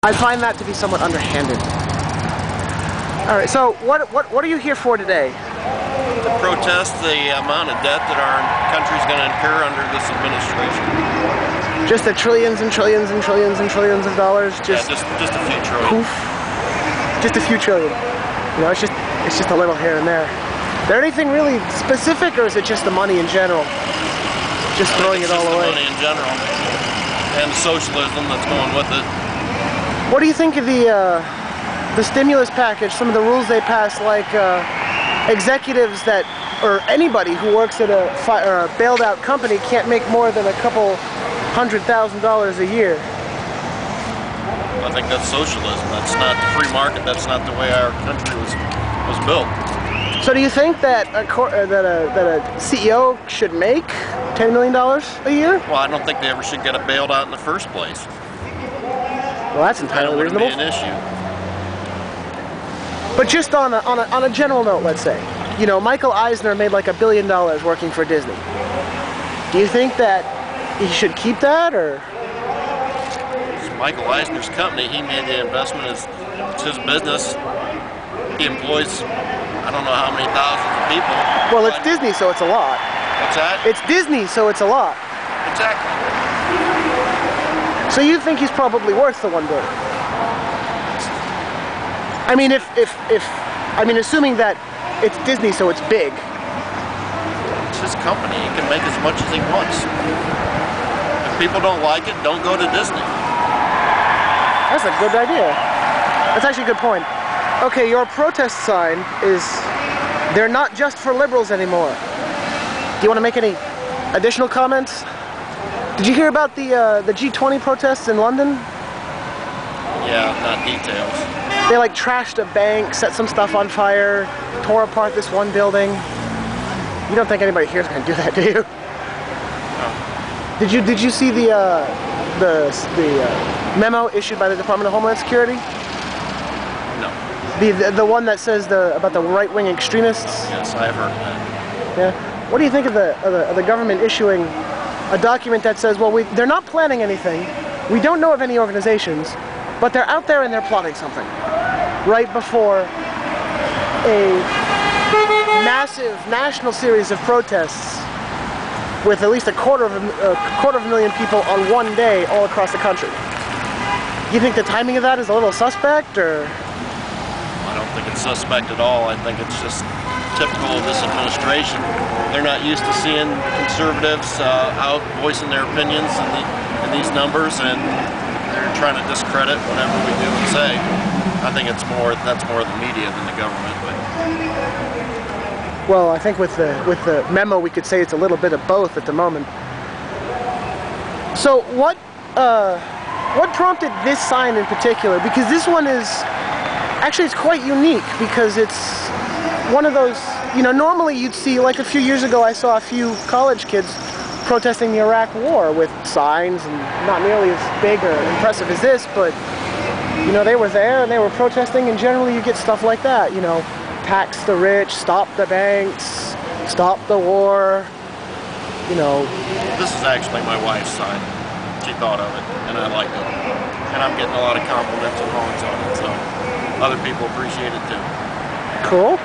I find that to be somewhat underhanded. All right, so what are you here for today? To protest the amount of debt that our country's going to incur under this administration. Just the trillions and trillions and trillions and trillions of dollars. Just a few trillion. Poof. Just a few trillion. You know, it's just a little here and there. Is there anything really specific, or is it just the money in general? Just throwing it all away. The money in general, and the socialism that's going with it. What do you think of the stimulus package? Some of the rules they passed, like executives that, or anybody who works at a bailed out company can't make more than a couple $100,000 a year. I think that's socialism. That's not the free market. That's not the way our country was built. So do you think that a CEO should make $10 million a year? Well, I don't think they ever should get bailed out in the first place. Well, that's entirely reasonable. Be an issue. But just on a general note, let's say, you know, Michael Eisner made like $1 billion working for Disney. Do you think that he should keep that, or? It's Michael Eisner's company. He made the investment. It's his business. He employs, I don't know how many thousands of people. Well, it's Disney, so it's a lot. What's that? It's Disney, so it's a lot. Exactly. So you think he's probably worth the $1 billion? I mean, assuming that it's Disney, so it's big. It's his company. He can make as much as he wants. If people don't like it, don't go to Disney. That's a good idea. That's actually a good point. Okay, your protest sign is, they're not just for liberals anymore. Do you want to make any additional comments? Did you hear about the G20 protests in London? Yeah, not details. They like trashed a bank, set some stuff on fire, tore apart this one building. You don't think anybody here is going to do that, do you? No. Did you see the memo issued by the Department of Homeland Security? No. The one that says about the right-wing extremists? Yes, I have heard that. Yeah. What do you think of the government issuing a document that says, well, they're not planning anything, we don't know of any organizations, but they're out there and they're plotting something, right before a massive national series of protests with at least a quarter of a million people on one day all across the country? Do you think the timing of that is a little suspect, or? I don't think it's suspect at all. I think it's just typical of this administration. They're not used to seeing conservatives out voicing their opinions in these numbers, and they're trying to discredit whatever we do and say. I think that's more the media than the government. But well, I think with the memo, we could say it's a little bit of both at the moment. So what prompted this sign in particular? Because this one is actually, it's quite unique, because it's one of those, you know, normally you'd see, like a few years ago, I saw a few college kids protesting the Iraq War with signs, and not nearly as big or impressive as this, but, you know, they were there and they were protesting, and generally you get stuff like that, you know, tax the rich, stop the banks, stop the war, you know. This is actually my wife's sign. She thought of it, and I like it. And I'm getting a lot of compliments and comments on it, so other people appreciate it too. Cool.